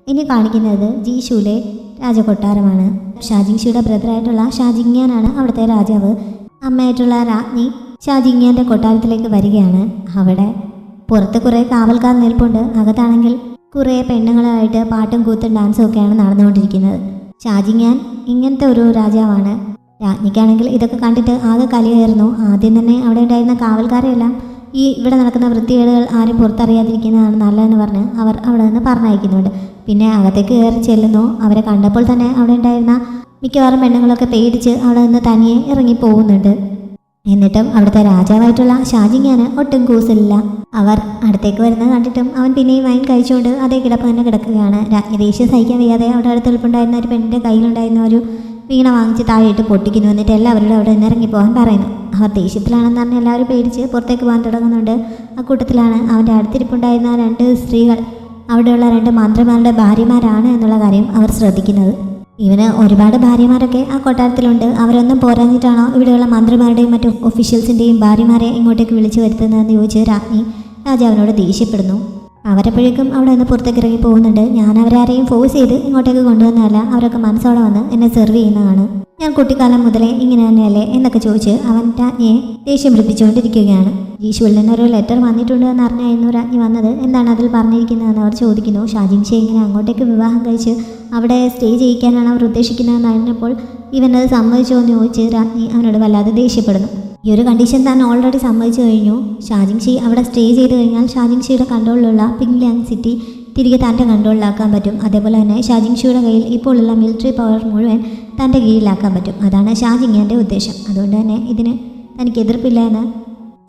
ഇനി കാണിക്കുന്നത് ജീഷുവിലെ രാജകൊട്ടാരമാണ്. ഷാജിങ്ഷിയുടെ ബ്രദറായിട്ടുള്ള ഷാജിങ്യാനാണ് അവിടുത്തെ രാജാവ്. അമ്മയായിട്ടുള്ള രാജ്ഞി ഷാജിങ്യാൻ്റെ കൊട്ടാരത്തിലേക്ക് വരികയാണ്. അവിടെ പുറത്ത് കുറേ കാവൽക്കാർ നിൽപ്പുണ്ട്. അകത്താണെങ്കിൽ കുറേ പെണ്ണുങ്ങളായിട്ട് പാട്ടും കൂത്തും ഡാൻസും ഒക്കെയാണ് നടന്നുകൊണ്ടിരിക്കുന്നത്. ഷാജിങ്യാൻ ഇങ്ങനത്തെ ഒരു രാജാവാണ്. രാജ്ഞിക്കാണെങ്കിൽ ഇതൊക്കെ കണ്ടിട്ട് ആകെ കലിയായിരുന്നു. ആദ്യം തന്നെ അവിടെ ഉണ്ടായിരുന്ന കാവൽക്കാരെല്ലാം ഇവിടെ നടക്കുന്ന വൃത്തികേടുകൾ ആരും പുറത്തറിയാതിരിക്കുന്നതാണ് നല്ലതെന്ന് പറഞ്ഞ് അവർ അവിടെ നിന്ന് പറഞ്ഞയക്കുന്നുണ്ട്. പിന്നെ അകത്തേക്ക് കയറി ചെല്ലുന്നു. അവരെ കണ്ടപ്പോൾ തന്നെ അവിടെ ഉണ്ടായിരുന്ന മിക്കവാറും പെണ്ണുങ്ങളൊക്കെ പേടിച്ച് അവിടെ നിന്ന് തനിയെ ഇറങ്ങി പോകുന്നുണ്ട്. എന്നിട്ടും അവിടുത്തെ രാജാവായിട്ടുള്ള ഷാജിങ്യാന് ഒട്ടും കൂസലില്ല. അവർ അടുത്തേക്ക് വരുന്നത് കണ്ടിട്ടും അവൻ പിന്നെയും വൈൻ കഴിച്ചുകൊണ്ട് അതേ കിടപ്പ് തന്നെ കിടക്കുകയാണ്. രാജ്ഞി ദേഷ്യം സഹിക്കാൻ വയ്യാതെ അവിടെ അടുത്ത് എളുപ്പമുണ്ടായിരുന്ന ഒരു പെണ്ണിൻ്റെ കയ്യിലുണ്ടായിരുന്ന ഒരു വീണ വാങ്ങിച്ച് താഴെയിട്ട് പൊട്ടിക്കുന്നു. എന്നിട്ട് എല്ലാവരോടും അവിടെ നിന്ന് ഇറങ്ങിപ്പോകാൻ പറയുന്നു. അവർ ദേഷ്യത്തിലാണെന്ന് പറഞ്ഞ് എല്ലാവരും പേടിച്ച് പുറത്തേക്ക് പോകാൻ തുടങ്ങുന്നുണ്ട്. ആ കൂട്ടത്തിലാണ് അവൻ്റെ അടുത്തിരിപ്പുണ്ടായിരുന്ന 2 സ്ത്രീകൾ അവിടെയുള്ള 2 മന്ത്രിമാരുടെ ഭാര്യമാരാണ് എന്നുള്ള കാര്യം അവർ ശ്രദ്ധിക്കുന്നത്. ഇവന് ഒരുപാട് ഭാര്യമാരൊക്കെ ആ കൊട്ടാരത്തിലുണ്ട്. അവരൊന്നും പോരാഞ്ഞിട്ടാണോ ഇവിടെയുള്ള മന്ത്രിമാരുടെയും മറ്റു ഒഫീഷ്യൽസിൻ്റെയും ഭാര്യമാരെ ഇങ്ങോട്ടേക്ക് വിളിച്ചു വരുത്തുന്നതെന്ന് ചോദിച്ച് രാജ്ഞി രാജാവിനോട് ദേഷ്യപ്പെടുന്നു. അവരെപ്പോഴേക്കും അവിടെ നിന്ന് പുറത്തേക്ക് ഇറങ്ങി പോകുന്നുണ്ട്. ഞാൻ അവരാരെയും ഫോഴ്സ് ചെയ്ത് ഇങ്ങോട്ടേക്ക് കൊണ്ടുവന്നതല്ല. അവരൊക്കെ മനസ്സോടെ വന്ന് എന്നെ സെർവ് ചെയ്യുന്നതാണ്. ഞാൻ കുട്ടിക്കാലം മുതലേ ഇങ്ങനെ തന്നെയല്ലേ എന്നൊക്കെ ചോദിച്ച് അവൻ രാജ്ഞിയെ ദേഷ്യം പിടിപ്പിച്ചുകൊണ്ടിരിക്കുകയാണ്. ജീഷുവിൽ നിന്നൊരു ലെറ്റർ വന്നിട്ടുണ്ട് എന്ന് അറിഞ്ഞായിരുന്നു രാജ്ഞി വന്നത്. എന്താണ് അതിൽ പറഞ്ഞിരിക്കുന്നതെന്ന് അവർ ചോദിക്കുന്നു. ഷാജിങ്ഷെ ഇങ്ങനെ അങ്ങോട്ടേക്ക് വിവാഹം കഴിച്ച് അവിടെ സ്റ്റേ ചെയ്യിക്കാനാണ് അവർ ഉദ്ദേശിക്കുന്നതെന്ന് അറിഞ്ഞപ്പോൾ ഇവനത് സമ്മതിച്ചോ എന്ന് ചോദിച്ച് രാജ്ഞി അവനോട് വല്ലാതെ ദേഷ്യപ്പെടുന്നു. ഈ ഒരു കണ്ടീഷൻ താൻ ഓൾറെഡി സമ്മതിച്ചു കഴിഞ്ഞു. ഷാജിങ്ഷി അവിടെ സ്റ്റേ ചെയ്ത് കഴിഞ്ഞാൽ ഷാജിങ്ഷിയുടെ കൺട്രോളിലുള്ള പിങ്ലിയാങ് സിറ്റി തിരികെ തൻ്റെ കൺട്രോളിലാക്കാൻ പറ്റും. അതേപോലെ തന്നെ ഷാജിങ്ഷിയുടെ കയ്യിൽ ഇപ്പോഴുള്ള മിലിറ്ററി പവർ മുഴുവൻ തൻ്റെ കീഴിലാക്കാൻ പറ്റും. അതാണ് ഷാജിങ്യാൻ്റെ ഉദ്ദേശം. അതുകൊണ്ട് തന്നെ ഇതിന് തനിക്ക് എതിർപ്പില്ല എന്ന്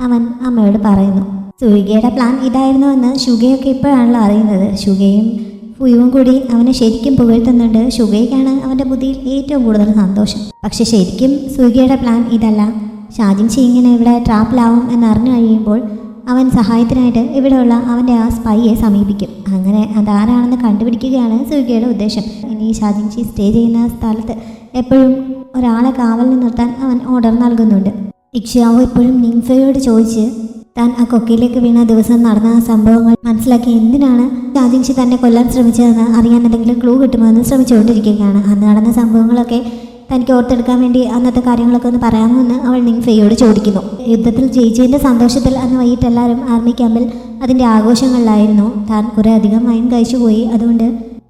അവൻ അമ്മയോട് പറയുന്നു. സുഗയുടെ പ്ലാൻ ഇതായിരുന്നു എന്ന് ഷുഗയൊക്കെ ഇപ്പോഴാണല്ലോ അറിയുന്നത്. ഷുഗയും ഫുയുവും കൂടി അവനെ ശരിക്കും പുകഴ്ത്തുന്നുണ്ട്. ഷുഗയ്ക്കാണ് അവൻ്റെ ബുദ്ധിയിൽ ഏറ്റവും കൂടുതൽ സന്തോഷം. പക്ഷെ ശരിക്കും സുഗയുടെ പ്ലാൻ ഇതല്ല. ഷാജിങ്ഷി ഇങ്ങനെ ഇവിടെ ട്രാപ്പിലാവും എന്നറിഞ്ഞു കഴിയുമ്പോൾ അവൻ സഹായത്തിനായിട്ട് ഇവിടെയുള്ള അവൻ്റെ ആ സ്പൈയെ സമീപിക്കും. അങ്ങനെ അതാരാണെന്ന് കണ്ടുപിടിക്കുകയാണ് സുഗയുടെ ഉദ്ദേശം. ഇനി ഷാജിങ്ഷി സ്റ്റേ ചെയ്യുന്ന സ്ഥലത്ത് എപ്പോഴും ഒരാളെ കാവലിൽ നിർത്താൻ അവൻ ഓർഡർ നൽകുന്നുണ്ട്. ഇക്ഷ്യാവോ എപ്പോഴും നിംഫയോട് ചോദിച്ച് താൻ ആ കൊക്കയിലേക്ക് വീണ ദിവസം നടന്ന ആ സംഭവങ്ങൾ മനസ്സിലാക്കി എന്തിനാണ് ഷാജിങ്ഷി തന്നെ കൊല്ലാൻ ശ്രമിച്ചതെന്ന് അറിയാൻ എന്തെങ്കിലും ക്ലൂ കിട്ടുമെന്ന് ശ്രമിച്ചുകൊണ്ടിരിക്കുകയാണ്. അന്ന് നടന്ന സംഭവങ്ങളൊക്കെ തനിക്ക് ഓർത്തെടുക്കാൻ വേണ്ടി അന്നത്തെ കാര്യങ്ങളൊക്കെ ഒന്ന് പറയാമെന്ന് അവൾ നിംഫയോട് ചോദിക്കുന്നു. യുദ്ധത്തിൽ ജയിച്ചതിൻ്റെ സന്തോഷത്തിൽ അന്ന് വൈകിട്ട് എല്ലാവരും ആർമി ക്യാമ്പിൽ അതിൻ്റെ ആഘോഷങ്ങളിലായിരുന്നു. താൻ കുറേ അധികം വൈൻ കഴിച്ചു പോയി. അതുകൊണ്ട്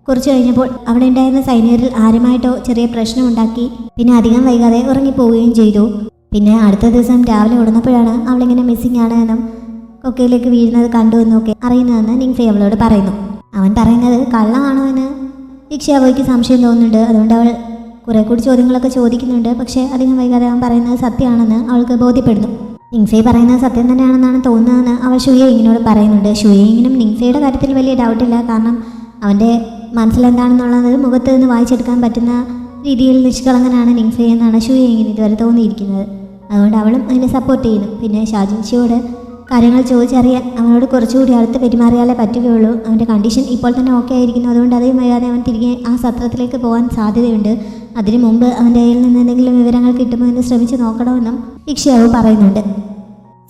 കുറച്ച് കഴിഞ്ഞപ്പോൾ അവിടെ ഉണ്ടായിരുന്ന സൈനികരിൽ ആരുമായിട്ടോ ചെറിയ പ്രശ്നമുണ്ടാക്കി. പിന്നെ അധികം വൈകാതെ ഉറങ്ങിപ്പോവുകയും ചെയ്തു. പിന്നെ അടുത്ത ദിവസം രാവിലെ ഉണർന്നപ്പോഴാണ് അവളിങ്ങനെ മിസ്സിംഗ് ആണ് എന്നും കൊക്കയിലേക്ക് വീഴുന്നത് കണ്ടു എന്നൊക്കെ അറിയുന്നതെന്ന് നിംഫെ അവളോട് പറയുന്നു. അവൻ പറയുന്നത് കള്ളമാണോ എന്ന് ഇക്ഷ്യാവോയ്ക്ക് സംശയം തോന്നുന്നുണ്ട്. അതുകൊണ്ട് അവൾ കുറെ കൂടി ചോദ്യങ്ങളൊക്കെ ചോദിക്കുന്നുണ്ട്. പക്ഷേ അധികം വൈകാതെ അവൻ പറയുന്നത് സത്യമാണെന്ന് അവൾക്ക് ബോധ്യപ്പെടുന്നു. നിംഫെ പറയുന്നത് സത്യം തന്നെയാണെന്നാണ് തോന്നുന്നതെന്ന് അവൾ ഷുയേയിങ്ങിനോട് പറയുന്നുണ്ട്. ഷുയേയിങ്ങിനും നിംഫയുടെ കാര്യത്തിൽ വലിയ ഡൗട്ടില്ല. കാരണം അവൻ്റെ മനസ്സിലെന്താണെന്നുള്ളത് മുഖത്ത് നിന്ന് വായിച്ചെടുക്കാൻ പറ്റുന്ന രീതിയിൽ നിഷ്കളങ്കനാണ് നിംഫെ എന്നാണ് ഷുയേയിങ്ങിന് ഇതുവരെ തോന്നിയിരിക്കുന്നത്. അതുകൊണ്ട് അവളും അതിനെ സപ്പോർട്ട് ചെയ്യുന്നു. പിന്നെ ഷാജിങ്ഷിയോട് കാര്യങ്ങൾ ചോദിച്ചറിയാൻ അവനോട് കുറച്ചുകൂടി അടുത്ത് പെരുമാറിയാലേ പറ്റുകയുള്ളൂ. അവൻ്റെ കണ്ടീഷൻ ഇപ്പോൾ തന്നെ ഓക്കെ ആയിരിക്കുന്നു. അതുകൊണ്ട് അധികം വൈകാതെ അവൻ തിരികെ ആ സത്രത്തിലേക്ക് പോകാൻ സാധ്യതയുണ്ട്. അതിനു മുമ്പ് അവൻ്റെ കയ്യിൽ നിന്ന് എന്തെങ്കിലും വിവരങ്ങൾ കിട്ടുമോ എന്ന് ശ്രമിച്ച് നോക്കണമെന്നും ഇക്ഷ്യാവോ പറയുന്നുണ്ട്.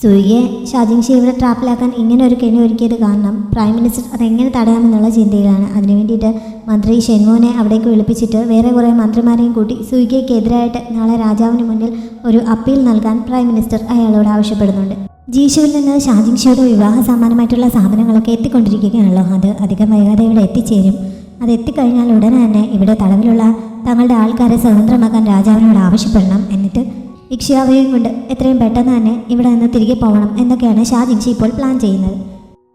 സുയിയെ ഷാജിങ്ഷി ഇവിടെ ട്രാപ്പിലാക്കാൻ ഇങ്ങനെ ഒരു കെണി ഒരുക്കിയത് കാരണം പ്രൈം മിനിസ്റ്റർ അതെങ്ങനെ തടയാമെന്നുള്ള ചിന്തയിലാണ്. അതിനു വേണ്ടിയിട്ട് മന്ത്രി ഷെൻവോനെ അവിടേക്ക് വിളിപ്പിച്ചിട്ട് വേറെ കുറേ മന്ത്രിമാരെയും കൂട്ടി സുയിക്കെതിരായിട്ട് നാളെ രാജാവിന് മുന്നിൽ ഒരു അപ്പീൽ നൽകാൻ പ്രൈം മിനിസ്റ്റർ അയാളോട് ആവശ്യപ്പെടുന്നുണ്ട്. ജീഷുവിൽ നിന്ന് ഷാജിങ്ഷിയുടെ വിവാഹ സമ്മാനമായിട്ടുള്ള സാധനങ്ങളൊക്കെ എത്തിക്കൊണ്ടിരിക്കുകയാണല്ലോ. അത് അധികം വൈകാതെ ഇവിടെ എത്തിച്ചേരും. അത് എത്തിക്കഴിഞ്ഞാൽ ഉടനെ തന്നെ ഇവിടെ തടവിലുള്ള തങ്ങളുടെ ആൾക്കാരെ സ്വതന്ത്രമാക്കാൻ രാജാവിനോട് ആവശ്യപ്പെടണം. എന്നിട്ട് ഇക്ഷ്യാവോയും കൊണ്ട് എത്രയും പെട്ടെന്ന് തന്നെ ഇവിടെ നിന്ന് തിരികെ പോകണം എന്നൊക്കെയാണ് ഷാജിങ്ഷി ഇപ്പോൾ പ്ലാൻ ചെയ്യുന്നത്.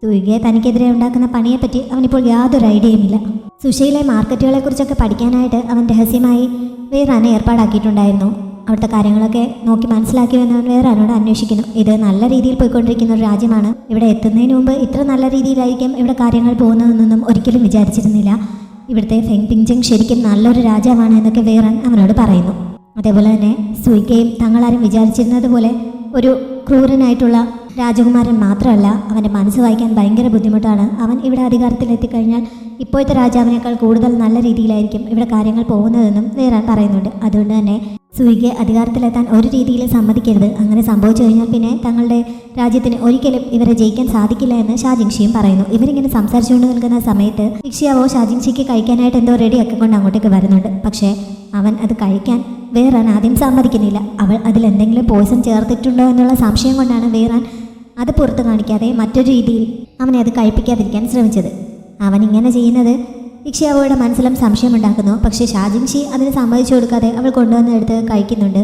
സുയിയെ തനിക്കെതിരെ ഉണ്ടാക്കുന്ന പണിയെപ്പറ്റി അവനിപ്പോൾ യാതൊരു ഐഡിയയുമില്ല. സുഷയിലെ മാർക്കറ്റുകളെക്കുറിച്ചൊക്കെ പഠിക്കാനായിട്ട് അവൻ രഹസ്യമായി വേറെ ഏർപ്പാടാക്കിയിട്ടുണ്ടായിരുന്നു. അവിടുത്തെ കാര്യങ്ങളൊക്കെ നോക്കി മനസ്സിലാക്കി വന്നവൻ വേറെ ആരോട് അന്വേഷിക്കുന്നു. ഇത് നല്ല രീതിയിൽ പോയിക്കൊണ്ടിരിക്കുന്ന ഒരു രാജ്യമാണ്. ഇവിടെ എത്തുന്നതിന് മുമ്പ് ഇത്ര നല്ല രീതിയിലായിരിക്കും ഇവിടെ കാര്യങ്ങൾ പോകുന്നതെന്നൊന്നും ഒരിക്കലും വിചാരിച്ചിരുന്നില്ല. ഇവിടുത്തെ ഫെങ് പിങ്ജങ് ശരിക്കും നല്ലൊരു രാജാവാണ് എന്നൊക്കെ വേറെ അവനോട് പറയുന്നു. അതേപോലെ തന്നെ സുയിക്കയും തങ്ങളാരും വിചാരിച്ചിരുന്നത് പോലെ ഒരു ക്രൂരനായിട്ടുള്ള രാജകുമാരൻ മാത്രമല്ല, അവൻ്റെ മനസ്സ് വായിക്കാൻ ഭയങ്കര ബുദ്ധിമുട്ടാണ്. അവൻ ഇവിടെ അധികാരത്തിലെത്തിക്കഴിഞ്ഞാൽ ഇപ്പോഴത്തെ രാജാവിനേക്കാൾ കൂടുതൽ നല്ല രീതിയിലായിരിക്കും ഇവിടെ കാര്യങ്ങൾ പോകുന്നതെന്നും വേറാൻ പറയുന്നുണ്ട്. അതുകൊണ്ട് തന്നെ സൂയിക്ക് അധികാരത്തിലെത്താൻ ഒരു രീതിയിൽ സമ്മതിക്കരുത്. അങ്ങനെ സംഭവിച്ചു കഴിഞ്ഞാൽ പിന്നെ തങ്ങളുടെ രാജ്യത്തിന് ഒരിക്കലും ഇവരെ ജയിക്കാൻ സാധിക്കില്ല എന്ന് ഷാജിങ്ഷിയും പറയുന്നു. ഇവരിങ്ങനെ സംസാരിച്ചുകൊണ്ട് നിൽക്കുന്ന സമയത്ത് ഇക്ഷിയാവോ ഷാജിങ്ഷിക്ക് കഴിക്കാനായിട്ട് എന്തോ റെഡിയാക്കി കൊണ്ട് അങ്ങോട്ടേക്ക് വരുന്നുണ്ട്. പക്ഷേ അവൻ അത് കഴിക്കാൻ വേറാൻ ആദ്യം സമ്മതിക്കുന്നില്ല. അവൾ അതിലെന്തെങ്കിലും പോയിസൺ ചേർത്തിട്ടുണ്ടോ എന്നുള്ള സംശയം കൊണ്ടാണ് വേറാൻ അത് പുറത്ത് കാണിക്കാതെ മറ്റൊരു രീതിയിൽ അവനെ അത് കഴിപ്പിക്കാതിരിക്കാൻ ശ്രമിച്ചത്. അവൻ ഇങ്ങനെ ചെയ്യുന്നത് ഇക്ഷിയാവോയുടെ മനസ്സിലും സംശയമുണ്ടാക്കുന്നു. പക്ഷേ ഷാജിങ്ഷി അതിന് സമ്മതിച്ചു കൊടുക്കാതെ അവൾ കൊണ്ടുവന്ന് എടുത്ത് കഴിക്കുന്നുണ്ട്.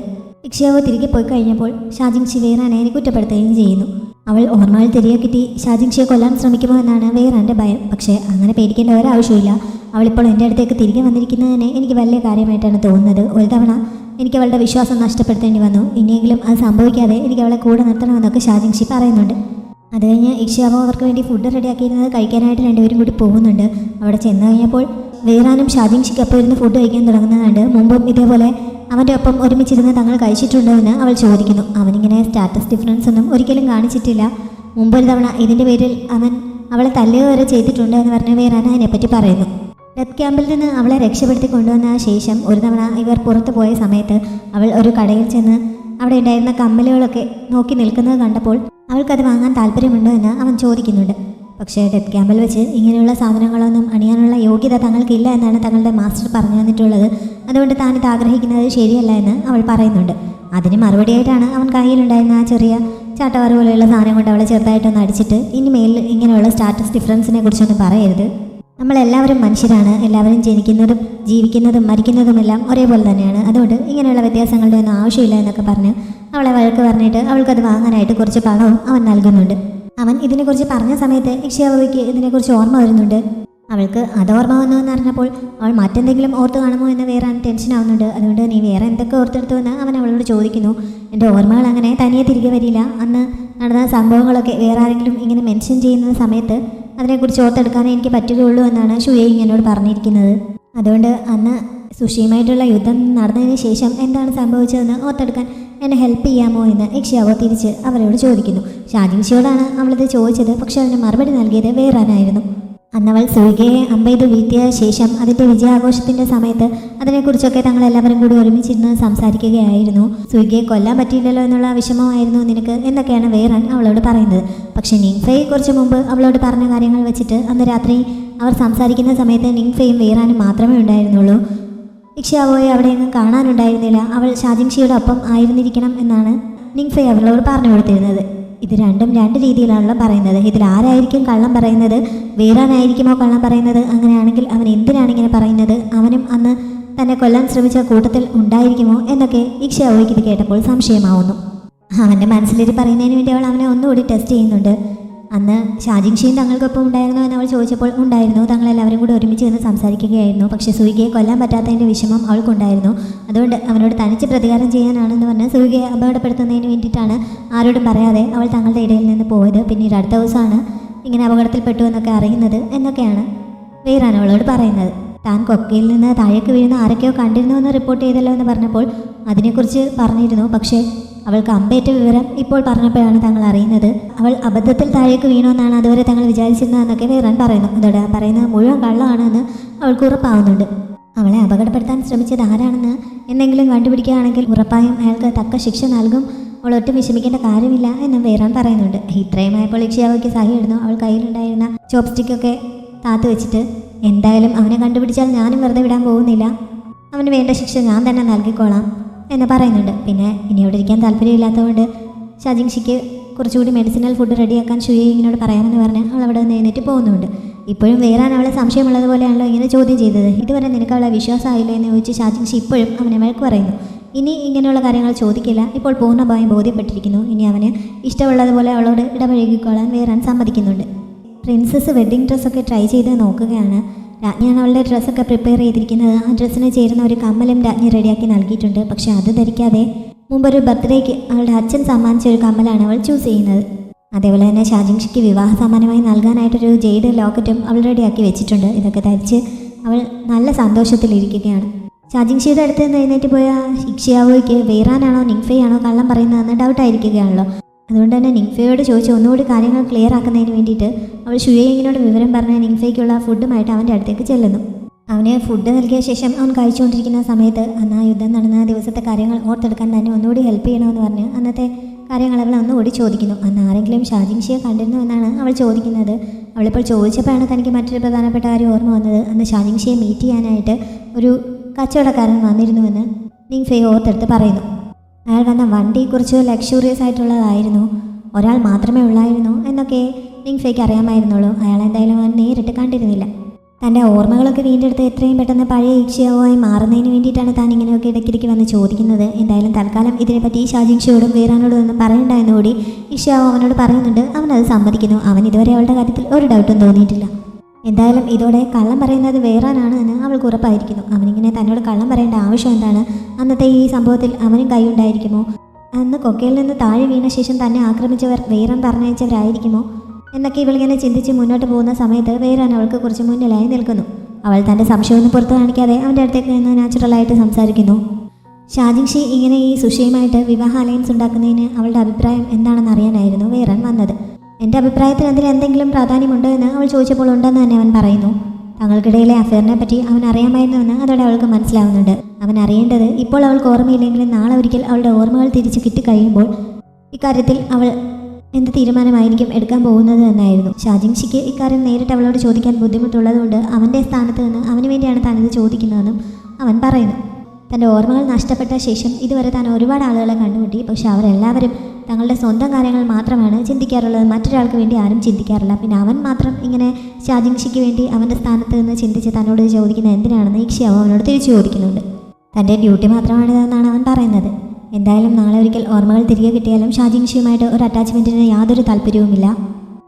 ഇക്ഷിയാവോ തിരികെ പോയി കഴിഞ്ഞപ്പോൾ ഷാജിങ്ഷി വേറാനെ കുറ്റപ്പെടുത്തുകയും ചെയ്യുന്നു. അവൾ ഓർമ്മകൾ തിരികെ കിട്ടി ഷാജിങ്ഷിയെ കൊല്ലാൻ ശ്രമിക്കുമോ എന്നാണ് വേറാൻ്റെ ഭയം. പക്ഷേ അങ്ങനെ പേടിക്കേണ്ട ഒരാവശ്യമില്ല. അവളിപ്പോൾ എൻ്റെ അടുത്തേക്ക് തിരികെ വന്നിരിക്കുന്നതിനെ എനിക്ക് വലിയ കാര്യമായിട്ടാണ് തോന്നുന്നത്. ഒരു തവണ എനിക്ക് അവളുടെ വിശ്വാസം നഷ്ടപ്പെടുത്തേണ്ടി വന്നു. ഇനിയെങ്കിലും അത് സംഭവിക്കാതെ എനിക്ക് അവളെ കൂടെ നിർത്തണമെന്നൊക്കെ ഷാജിങ്ഷി പറയുന്നുണ്ട്. അത് കഴിഞ്ഞ് ഇക്ഷിയാവോ അവർക്ക് വേണ്ടി ഫുഡ് റെഡിയാക്കിയിരുന്നത് കഴിക്കാനായിട്ട് രണ്ടുപേരും കൂടി പോകുന്നുണ്ട്. അവിടെ ചെന്ന് കഴിഞ്ഞപ്പോൾ വേറാനും ഷാജിങ്ഷിക്കൊപ്പം ഇരുന്ന് ഫുഡ് കഴിക്കാൻ തുടങ്ങുന്നതുണ്ട്. മുമ്പും ഇതേപോലെ അവൻ്റെ ഒപ്പം ഒരുമിച്ചിരുന്ന് തങ്ങൾ കഴിച്ചിട്ടുണ്ടോ എന്ന് അവൾ ചോദിക്കുന്നു. അവനിങ്ങനെ സ്റ്റാറ്റസ് ഡിഫറൻസ് ഒന്നും ഒരിക്കലും കാണിച്ചിട്ടില്ല. മുമ്പൊരു തവണ ഇതിൻ്റെ പേരിൽ അവൻ അവളെ തല്ലുക വരെ ചെയ്തിട്ടുണ്ട് എന്ന് പറഞ്ഞ് വേറാൻ അതിനെപ്പറ്റി പറയുന്നു. ഡെത്ത് ക്യാമ്പിൽ നിന്ന് അവളെ രക്ഷപ്പെടുത്തി കൊണ്ടുവന്ന ശേഷം ഒരു തവണ ഇവർ പുറത്തു പോയ സമയത്ത് അവൾ ഒരു കടയിൽ ചെന്ന് അവിടെ ഉണ്ടായിരുന്ന കമ്മലുകളൊക്കെ നോക്കി നിൽക്കുന്നത് കണ്ടപ്പോൾ അവൾക്കത് വാങ്ങാൻ താല്പര്യമുണ്ടോ എന്ന് അവൻ ചോദിക്കുന്നുണ്ട്. പക്ഷേ ഡെത്ത് ക്യാമ്പിൽ വെച്ച് ഇങ്ങനെയുള്ള സാധനങ്ങളൊന്നും അണിയാനുള്ള യോഗ്യത തങ്ങൾക്കില്ല എന്നാണ് തങ്ങളുടെ മാസ്റ്റർ പറഞ്ഞു തന്നിട്ടുള്ളത്. അതുകൊണ്ട് താനിത് ആഗ്രഹിക്കുന്നത് ശരിയല്ല എന്ന് അവൾ പറയുന്നുണ്ട്. അതിന് മറുപടിയായിട്ടാണ് അവൻ കയ്യിലുണ്ടായിരുന്ന ആ ചെറിയ ചാട്ടവാറ് പോലെയുള്ള സാധനം കൊണ്ട് അവളെ ചെറുതായിട്ടൊന്ന് അടിച്ചിട്ട് ഇനി മേലിൽ ഇങ്ങനെയുള്ള സ്റ്റാറ്റസ് ഡിഫറൻസിനെ കുറിച്ചൊന്നും പറയരുത്. നമ്മളെല്ലാവരും മനുഷ്യരാണ്. എല്ലാവരും ജനിക്കുന്നതും ജീവിക്കുന്നതും മരിക്കുന്നതുമെല്ലാം ഒരേപോലെ തന്നെയാണ്. അതുകൊണ്ട് ഇങ്ങനെയുള്ള വ്യത്യാസങ്ങളുടെ ഒന്നും ആവശ്യമില്ല എന്നൊക്കെ പറഞ്ഞ് അവളെ വഴക്ക് പറഞ്ഞിട്ട് അവൾക്കത് വാങ്ങാനായിട്ട് കുറച്ച് പണവും അവൻ നൽകുന്നുണ്ട്. അവൻ ഇതിനെക്കുറിച്ച് പറഞ്ഞ സമയത്ത് ഇക്ഷിയാവോയ്ക്ക് ഇതിനെക്കുറിച്ച് ഓർമ്മ വരുന്നുണ്ട്. അവൾക്ക് അത് ഓർമ്മ വന്നു എന്ന് അറിഞ്ഞപ്പോൾ അവൾ മറ്റെന്തെങ്കിലും ഓർത്ത് കാണുമോ എന്ന് വേറാൻ ടെൻഷൻ ആവുന്നുണ്ട്. അതുകൊണ്ട് നീ വേറെ എന്തൊക്കെ ഓർത്തെടുത്തു എന്ന് അവൻ അവളോട് ചോദിക്കുന്നു. എൻ്റെ ഓർമ്മകൾ അങ്ങനെ തനിയെ തിരികെ വരില്ല. അന്ന് നടന്ന സംഭവങ്ങളൊക്കെ വേറെ ആരെങ്കിലും ഇങ്ങനെ മെൻഷൻ ചെയ്യുന്ന സമയത്ത് അതിനെക്കുറിച്ച് ഓർത്തെടുക്കാനേ എനിക്ക് പറ്റുകയുള്ളൂ എന്നാണ് ഷുയെ എന്നോട് പറഞ്ഞിരിക്കുന്നത്. അതുകൊണ്ട് അന്ന് സുഷിയുമായിട്ടുള്ള യുദ്ധം നടന്നതിന് ശേഷം എന്താണ് സംഭവിച്ചതെന്ന് ഓർത്തെടുക്കാൻ എന്നെ ഹെൽപ്പ് ചെയ്യാമോ എന്ന് ഇക്ഷിയാവോ തിരിച്ച് അവരോട് ചോദിക്കുന്നു. ഷാജിങ്ഷിയോടാണ് അവളിത് ചോദിച്ചത്. പക്ഷെ അതിന് മറുപടി നൽകിയത് വേറാനായിരുന്നു. അന്നവൾ സൂയികയെ അമ്പെയ്ത് വീഴ്ത്തിയ ശേഷം അതിൻ്റെ വിജയാഘോഷത്തിൻ്റെ സമയത്ത് അതിനെക്കുറിച്ചൊക്കെ തങ്ങളെല്ലാവരും കൂടി ഒരുമിച്ചിരുന്ന് സംസാരിക്കുകയായിരുന്നു. സൂയികയെ കൊല്ലാൻ പറ്റിയില്ലല്ലോ എന്നുള്ള വിഷമമായിരുന്നു നിനക്ക് എന്നൊക്കെയാണ് വേറാൻ അവളോട് പറയുന്നത്. പക്ഷേ നിങ്ഫയെ കുറച്ച് മുമ്പ് അവളോട് പറഞ്ഞ കാര്യങ്ങൾ വെച്ചിട്ട് അന്ന് രാത്രി അവർ സംസാരിക്കുന്ന സമയത്ത് നിങ്ഫയും വേറാനും മാത്രമേ ഉണ്ടായിരുന്നുള്ളൂ. ഇക്ഷിയാവോയെ അവിടെയൊന്നും കാണാനുണ്ടായിരുന്നില്ല. അവൾ ഷാജിങ്ഷിയുടെ ഒപ്പം ആയിരുന്നിരിക്കണം എന്നാണ് നിങ്ഫയെ അവളോട് പറഞ്ഞു കൊടുത്തിരുന്നത്. ഇത് രണ്ടും രണ്ട് രീതിയിലാണല്ലോ പറയുന്നത്. ഇതിൽ ആരായിരിക്കും കള്ളം പറയുന്നത്? വേറാനായിരിക്കുമോ കള്ളം പറയുന്നത്? അങ്ങനെയാണെങ്കിൽ അവൻ എന്തിനാണ് ഇങ്ങനെ പറയുന്നത്? അവനും അന്ന് തന്നെ കൊല്ലാൻ ശ്രമിച്ച കൂട്ടത്തിൽ ഉണ്ടായിരിക്കുമോ എന്നൊക്കെ ഇക്ഷിയാവോയ്ക്ക് ഇത് കേട്ടപ്പോൾ സംശയമാവുന്നു. അവൻ്റെ മനസ്സിലിത് പറയുന്നതിന് വേണ്ടി അവൾ അവനെ ഒന്നുകൂടി ടെസ്റ്റ് ചെയ്യുന്നുണ്ട്. അന്ന് ഷാജിങ്ഷിയും തങ്ങൾക്കൊപ്പം ഉണ്ടായിരുന്നോ എന്ന് അവൾ ചോദിച്ചപ്പോൾ ഉണ്ടായിരുന്നു. തങ്ങളെല്ലാവരും കൂടി ഒരുമിച്ച് നിന്ന് സംസാരിക്കുകയായിരുന്നു. പക്ഷേ സൂയികയെ കൊല്ലാൻ പറ്റാത്തതിൻ്റെ വിഷമം അവൾക്കുണ്ടായിരുന്നു. അതുകൊണ്ട് അവനോട് തനിച്ച് പ്രതികാരം ചെയ്യാനാണെന്ന് പറഞ്ഞ് സൂയികയെ അപകടപ്പെടുത്തുന്നതിന് വേണ്ടിയിട്ടാണ് ആരോടും പറയാതെ അവൾ തങ്ങളുടെ ഇടയിൽ നിന്ന് പോയത്. പിന്നീട് അടുത്ത ദിവസമാണ് ഇങ്ങനെ അപകടത്തിൽപ്പെട്ടു എന്നൊക്കെ അറിയുന്നത് എന്നൊക്കെയാണ് വേറാൻ അവളോട് പറയുന്നത്. താൻ കൊക്കയിൽ നിന്ന് താഴേക്ക് വീഴുന്ന ആരൊക്കെയോ കണ്ടിരുന്നു എന്ന് റിപ്പോർട്ട് ചെയ്തല്ലോ എന്ന് പറഞ്ഞപ്പോൾ അതിനെക്കുറിച്ച് പറഞ്ഞിരുന്നു. പക്ഷേ അവൾക്ക് അമ്പേറ്റ വിവരം ഇപ്പോൾ പറഞ്ഞപ്പോഴാണ് തങ്ങൾ അറിയുന്നത്. അവൾ അബദ്ധത്തിൽ താഴേക്ക് വീണുവെന്നാണ് അതുവരെ തങ്ങൾ വിചാരിച്ചിരുന്നതെന്നൊക്കെ വേറാൻ പറയുന്നു. അതോടെ പറയുന്നത് മുഴുവൻ കള്ളമാണെന്ന് അവൾക്ക് ഉറപ്പാവുന്നുണ്ട്. അവളെ അപകടപ്പെടുത്താൻ ശ്രമിച്ചത് ആരാണെന്ന് എന്തെങ്കിലും കണ്ടുപിടിക്കുകയാണെങ്കിൽ ഉറപ്പായും അയാൾക്ക് തക്ക ശിക്ഷ നൽകും. അവൾ ഒട്ടും വിഷമിക്കേണ്ട കാര്യമില്ല എന്നും വേറാൻ പറയുന്നുണ്ട്. ഇത്രയുമായപ്പോൾ ഇക്ഷിയാവോയ്ക്ക് സഹിയായിരുന്നു. അവൾ കയ്യിലുണ്ടായിരുന്ന ചോപ്സ്റ്റിക്കൊക്കെ താത്തു വെച്ചിട്ട് എന്തായാലും അവനെ കണ്ടുപിടിച്ചാൽ ഞാനും വെറുതെ വിടാൻ പോകുന്നില്ല. അവന് വേണ്ട ശിക്ഷ ഞാൻ തന്നെ നൽകിക്കോളാം എന്ന് പറയുന്നുണ്ട്. പിന്നെ ഇനി അവിടെ ഇരിക്കാൻ താല്പര്യമില്ലാത്തതുകൊണ്ട് ഷാജിങ്ഷിക്ക് കുറച്ചുകൂടി മെഡിസിനൽ ഫുഡ് റെഡിയാക്കാൻ ഷുയെ ഇങ്ങനോട് പറയാമെന്ന് പറഞ്ഞ് അവൾ അവിടെ നിന്ന് എഴുന്നേറ്റ് പോകുന്നുണ്ട്. ഇപ്പോഴും വേറാൻ അവളെ സംശയമുള്ളതുപോലെയാണല്ലോ ഇങ്ങനെ ചോദ്യം ചെയ്തത്. ഇതുവരെ നിനക്ക് അവളെ വിശ്വാസമായില്ല എന്ന് ചോദിച്ച് ഷാജിങ്ഷി ഇപ്പോഴും അവനെ വഴക്ക് പറയുന്നു. ഇനി ഇങ്ങനെയുള്ള കാര്യങ്ങൾ ചോദിക്കില്ല. ഇപ്പോൾ പൂർണ്ണമായും ബോധ്യപ്പെട്ടിരിക്കുന്നു. ഇനി അവന് ഇഷ്ടമുള്ളതുപോലെ അവളോട് ഇടപഴകിക്കോളാൻ വേറാൻ സമ്മതിക്കുന്നുണ്ട്. പ്രിൻസസ് വെഡ്ഡിങ് ഡ്രസ്സൊക്കെ ട്രൈ ചെയ്ത് നോക്കുകയാണ്. രാജ്ഞിയാണ് അവളുടെ ഡ്രസ്സൊക്കെ പ്രിപ്പയർ ചെയ്തിരിക്കുന്നത്. ആ ഡ്രസ്സിന് ചേരുന്ന ഒരു കമ്മലും രാജ്ഞി റെഡിയാക്കി നൽകിയിട്ടുണ്ട്. പക്ഷെ അത് ധരിക്കാതെ മുമ്പൊരു ബർത്ത്ഡേക്ക് അവളുടെ അച്ഛൻ സമ്മാനിച്ച ഒരു കമ്മലാണ് അവൾ ചൂസ് ചെയ്യുന്നത്. അതേപോലെ തന്നെ ഷാജിങ്ഷിക്ക് വിവാഹ സമ്മാനമായി നൽകാനായിട്ടൊരു ജെയ്ഡ് ലോക്കറ്റും അവൾ റെഡിയാക്കി വെച്ചിട്ടുണ്ട്. ഇതൊക്കെ ധരിച്ച് അവൾ നല്ല സന്തോഷത്തിലിരിക്കുകയാണ്. ഷാജിങ്ഷിയുടെ അടുത്ത് നിന്ന് എഴുന്നേറ്റ് പോയ ഇക്ഷിയാവോയ്ക്ക് വേറാനാണോ നിങ്ഫയാണോ കള്ളം പറയുന്നതെന്ന് ഡൗട്ടായിരിക്കുകയാണല്ലോ. അതുകൊണ്ട് തന്നെ നിങ്ഫയോട് ചോദിച്ച് ഒന്നുകൂടി കാര്യങ്ങൾ ക്ലിയർ ആക്കുന്നതിന് വേണ്ടിയിട്ട് അവൾ ഷുയേയിങ്ങിനോട് വിവരം പറഞ്ഞ് നിങ്ഫയ്ക്കുള്ള ഫുഡുമായിട്ട് അവൻ്റെ അടുത്തേക്ക് ചെല്ലുന്നു. അവന് ഫുഡ് നൽകിയ ശേഷം അവൻ കഴിച്ചുകൊണ്ടിരിക്കുന്ന സമയത്ത് അന്ന് ആ യുദ്ധം നടന്ന ദിവസത്തെ കാര്യങ്ങൾ ഓർത്തെടുക്കാൻ തന്നെ ഒന്നുകൂടി ഹെൽപ്പ് ചെയ്യണമെന്ന് പറഞ്ഞ് അന്നത്തെ കാര്യങ്ങൾ അവൾ ഒന്നുകൂടി ചോദിക്കുന്നു. അന്ന് ആരെങ്കിലും ഷാജിങ്ഷിയെ കണ്ടിരുന്നു എന്നാണ് അവൾ ചോദിക്കുന്നത്. അവളിപ്പോൾ ചോദിച്ചപ്പോഴാണ് തനിക്ക് മറ്റൊരു പ്രധാനപ്പെട്ട കാര്യം ഓർമ്മ വന്നത്. അന്ന് ഷാജിങ്ഷിയെ മീറ്റ് ചെയ്യാനായിട്ട് ഒരു കച്ചവടക്കാരൻ വന്നിരുന്നുവെന്ന് നിങ്ഫയെ ഓർത്തെടുത്ത് പറയുന്നു. അയാൾ വന്ന വണ്ടി കുറച്ച് ലക്ഷൂറിയസ് ആയിട്ടുള്ളതായിരുന്നു, ഒരാൾ മാത്രമേ ഉള്ളായിരുന്നു എന്നൊക്കെ നിങ്ഫയ്ക്ക് അറിയാമായിരുന്നുള്ളൂ. അയാൾ എന്തായാലും അവൻ നേരിട്ട് കണ്ടിരുന്നില്ല. തൻ്റെ ഓർമ്മകളൊക്കെ വീണ്ടെടുത്ത് എത്രയും പെട്ടെന്ന് പഴയ ഇക്ഷിയാവുമായി മാറുന്നതിന് വേണ്ടിയിട്ടാണ് താൻ ഇങ്ങനെയൊക്കെ ഇടയ്ക്കിടയ്ക്ക് വന്ന് ചോദിക്കുന്നത്. എന്തായാലും തൽക്കാലം ഇതിനെപ്പറ്റി ഷാജിങ്ഷിയോടും വീറാനോടും ഒന്നും പറയണ്ടെന്നുകൂടി ഇക്ഷിയാവോ അവനോട് പറയുന്നുണ്ട്. അവനത് സമ്മതിക്കുന്നു. അവൻ ഇതുവരെ അവളുടെ കാര്യത്തിൽ ഒരു ഡൗട്ടും തോന്നിയിട്ടില്ല. എന്തായാലും ഇതോടെ കള്ളം പറയുന്നത് വേറാനാണ് എന്ന് അവൾക്ക് ഉറപ്പായിരിക്കുന്നു. അവനിങ്ങനെ തന്നോട് കള്ളം പറയേണ്ട ആവശ്യം എന്താണ്? അന്നത്തെ ഈ സംഭവത്തിൽ അവനും കൈയുണ്ടായിരിക്കുമോ? അന്ന് കൊക്കയിൽ നിന്ന് താഴെ വീണ ശേഷം തന്നെ ആക്രമിച്ചവർ വേറാൻ പറഞ്ഞയച്ചവരായിരിക്കുമോ എന്നൊക്കെ ഇവളിങ്ങനെ ചിന്തിച്ച് മുന്നോട്ട് പോകുന്ന സമയത്ത് വേറാൻ അവൾക്ക് കുറച്ച് മുന്നിലായി നിൽക്കുന്നു. അവൾ തൻ്റെ സംശയമൊന്നും പുറത്ത് കാണിക്കാതെ അവൻ്റെ അടുത്തേക്ക് നിന്ന് നാച്ചുറലായിട്ട് സംസാരിക്കുന്നു. ഷാജിങ്ഷി ഇങ്ങനെ ഈ സുഷിയുമായിട്ട് വിവാഹ അലയൻസ് ഉണ്ടാക്കുന്നതിന് അവളുടെ അഭിപ്രായം എന്താണെന്ന് അറിയാനായിരുന്നു വേറാൻ വന്നത്. എൻ്റെ അഭിപ്രായത്തിൽ അതിൽ എന്തെങ്കിലും പ്രാധാന്യമുണ്ടോ എന്ന് അവൾ ചോദിച്ചപ്പോൾ ഉണ്ടെന്ന് തന്നെ അവൻ പറയുന്നു. തങ്ങൾക്കിടയിലെ അഫെയറിനെ പറ്റി അവൻ അറിയാമായിരുന്നുവെന്ന് അതോടെ അവൾക്ക് മനസ്സിലാവുന്നുണ്ട്. അവൻ അറിയേണ്ടത് ഇപ്പോൾ അവൾക്ക് ഓർമ്മയില്ലെങ്കിലും നാളെ ഒരിക്കൽ അവളുടെ ഓർമ്മകൾ തിരിച്ച് കിട്ടിക്കഴിയുമ്പോൾ ഇക്കാര്യത്തിൽ അവൾ എന്ത് തീരുമാനമായിരിക്കും എടുക്കാൻ പോകുന്നത് എന്നായിരുന്നു. ഷാജിങ്ഷിക്ക് ഇക്കാര്യം നേരിട്ട് അവളോട് ചോദിക്കാൻ ബുദ്ധിമുട്ടുള്ളതുകൊണ്ട് അവൻ്റെ സ്ഥാനത്ത് നിന്ന് അവന് വേണ്ടിയാണ് താനിത് ചോദിക്കുന്നതെന്നും അവൻ പറയുന്നു. തൻ്റെ ഓർമ്മകൾ നഷ്ടപ്പെട്ട ശേഷം ഇതുവരെ താൻ ഒരുപാട് ആളുകളെ കണ്ടുമുട്ടി. പക്ഷെ അവരെല്ലാവരും തങ്ങളുടെ സ്വന്തം കാര്യങ്ങൾ മാത്രമാണ് ചിന്തിക്കാറുള്ളത്. മറ്റൊരാൾക്ക് വേണ്ടി ആരും ചിന്തിക്കാറില്ല. പിന്നെ അവൻ മാത്രം ഇങ്ങനെ ഷാജിങ്ഷിക്ക് വേണ്ടി അവൻ്റെ സ്ഥാനത്ത് നിന്ന് ചിന്തിച്ച് തന്നോട് ചോദിക്കുന്നത് എന്തിനാണെന്ന് ഇക്ഷിയാവോ അവനോട് തിരിച്ചു ചോദിക്കുന്നുണ്ട്. തൻ്റെ ഡ്യൂട്ടി മാത്രമാണിതെന്നാണ് അവൻ പറയുന്നത്. എന്തായാലും നാളെ ഒരിക്കൽ ഓർമ്മകൾ തിരികെ കിട്ടിയാലും ഷാജിങ്ഷിയുമായിട്ട് ഒരു അറ്റാച്ച്മെൻറ്റിന് യാതൊരു താല്പര്യവുമില്ല.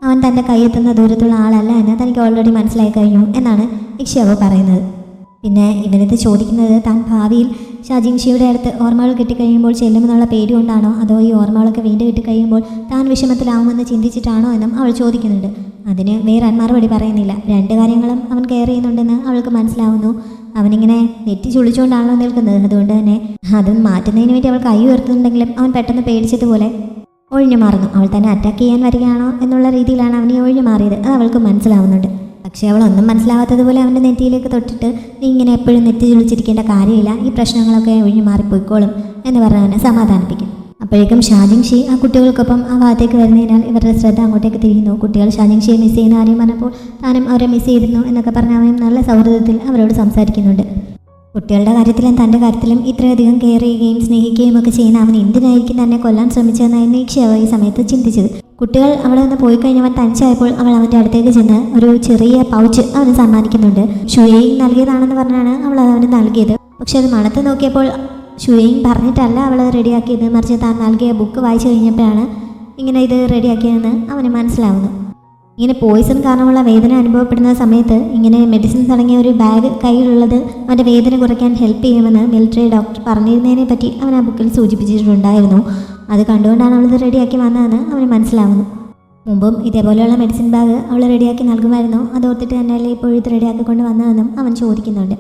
അവൻ തൻ്റെ കൈയെത്തുന്ന ദൂരത്തുള്ള ആളല്ല എന്ന് തനിക്ക് ഓൾറെഡി മനസ്സിലായി കഴിഞ്ഞു എന്നാണ് ഇക്ഷിയാവോ പറയുന്നത്. പിന്നെ ഇവനിത് ചോദിക്കുന്നത് താൻ ഭാവിയിൽ ഷാജിങ്ഷിയുടെ അടുത്ത് ഓർമ്മകൾ കിട്ടിക്കഴിയുമ്പോൾ ചെല്ലുമെന്നുള്ള പേടി കൊണ്ടാണോ അതോ ഈ ഓർമ്മകളൊക്കെ വീണ്ടും കിട്ടിക്കഴിയുമ്പോൾ താൻ വിഷമത്തിലാവുമെന്ന് ചിന്തിച്ചിട്ടാണോ എന്നും അവൾ ചോദിക്കുന്നുണ്ട്. അതിന് വേറെ മറുപടി പറയുന്നില്ല. രണ്ട് കാര്യങ്ങളും അവൻ കെയർ ചെയ്യുന്നുണ്ടെന്ന് അവൾക്ക് മനസ്സിലാവുന്നു. അവനിങ്ങനെ നെറ്റി ചുളിച്ചുകൊണ്ടാണല്ലോ നിൽക്കുന്നത്. അതുകൊണ്ട് തന്നെ അത് മാറ്റുന്നതിന് വേണ്ടി അവൾ കൈ ഉയർത്തുന്നുണ്ടെങ്കിലും അവൻ പെട്ടെന്ന് പേടിച്ചതുപോലെ ഒഴിഞ്ഞു മാറുന്നു. അവൾ തന്നെ അറ്റാക്ക് ചെയ്യാൻ വരികയാണോ എന്നുള്ള രീതിയിലാണ് അവൻ ഈ ഒഴിഞ്ഞു മാറിയത്. അത് അവൾക്ക് മനസ്സിലാവുന്നുണ്ട്. പക്ഷേ അവളൊന്നും മനസ്സിലാവാത്തതുപോലെ അവൻ്റെ നെറ്റിയിലേക്ക് തൊട്ടിട്ട് നീ ഇങ്ങനെ എപ്പോഴും നെറ്റി ചുളിച്ചിരിക്കേണ്ട കാര്യമില്ല, ഈ പ്രശ്നങ്ങളൊക്കെ ഒഴിഞ്ഞു മാറിപ്പോയിക്കോളും എന്ന് പറഞ്ഞ് അവനെ സമാധാനിപ്പിക്കും. അപ്പോഴേക്കും ഷാജിങ്ഷി ആ കുട്ടികൾക്കൊപ്പം ആ ഭാഗത്തേക്ക് വരുന്നതിനാൽ ഇവരുടെ ശ്രദ്ധ അങ്ങോട്ടേക്ക് തിരിയുന്നു. കുട്ടികൾ ഷാജിങ്ഷിയെ മിസ് ചെയ്യുന്ന കാര്യം പറഞ്ഞപ്പോൾ താനും അവരെ മിസ് ചെയ്തിരുന്നു എന്നൊക്കെ പറഞ്ഞ് അവനും നല്ല സൗഹൃദത്തിൽ അവരോട് സംസാരിക്കുന്നുണ്ട്. കുട്ടികളുടെ കാര്യത്തിലും തൻ്റെ കാര്യത്തിലും ഇത്രയധികം കെയർ ചെയ്യുകയും സ്നേഹിക്കുകയും ഒക്കെ ചെയ്യുന്ന അവൻ എന്തിനായിരിക്കും തന്നെ കൊല്ലാൻ ശ്രമിച്ചതെന്നായിരുന്നു ഇക്ഷിയാവോ ഈ സമയത്ത് ചിന്തിച്ചത്. കുട്ടികൾ അവിടെ നിന്ന് പോയി കഴിഞ്ഞവൻ തനിച്ചായപ്പോൾ അവൾ അവൻ്റെ അടുത്തേക്ക് ചെന്ന് ഒരു ചെറിയ പൗച്ച് അവന് സമ്മാനിക്കുന്നുണ്ട്. ഷുയേയിങ് നൽകിയതാണെന്ന് പറഞ്ഞാണ് അവൾ അത് അവന് നൽകിയത്. പക്ഷെ അത് മണത്ത് നോക്കിയപ്പോൾ ഷുയേയിങ് പറഞ്ഞിട്ടല്ല അവൾ റെഡിയാക്കിയത്, മറിച്ച് താൻ നൽകിയ ബുക്ക് വായിച്ചു കഴിഞ്ഞപ്പോഴാണ് ഇങ്ങനെ ഇത് റെഡിയാക്കിയതെന്ന് അവന് മനസ്സിലാവുന്നു. ഇങ്ങനെ പോയിസൺ കാരണമുള്ള വേദന അനുഭവപ്പെടുന്ന സമയത്ത് ഇങ്ങനെ മെഡിസിൻസ് അടങ്ങിയ ഒരു ബാഗ് കയ്യിലുള്ളത് അവൻ്റെ വേദന കുറയ്ക്കാൻ ഹെൽപ്പ് ചെയ്യുമെന്ന് മിലിറ്ററി ഡോക്ടർ പറഞ്ഞിരുന്നതിനെ പറ്റി അവൻ ആ ബുക്കിൽ സൂചിപ്പിച്ചിട്ടുണ്ടായിരുന്നു. അത് കണ്ടുകൊണ്ടാണ് അവളിത് റെഡിയാക്കി വന്നതെന്ന് അവന് മനസ്സിലാവുന്നു. മുമ്പും ഇതേപോലെയുള്ള മെഡിസിൻ ബാഗ് അവൾ റെഡിയാക്കി നൽകുമായിരുന്നു. അതോർത്തിട്ട് തന്നെയല്ലേ ഇപ്പോഴും ഇത് റെഡിയാക്കിക്കൊണ്ട് വന്നതെന്നും അവൻ ചോദിക്കുന്നുണ്ട്.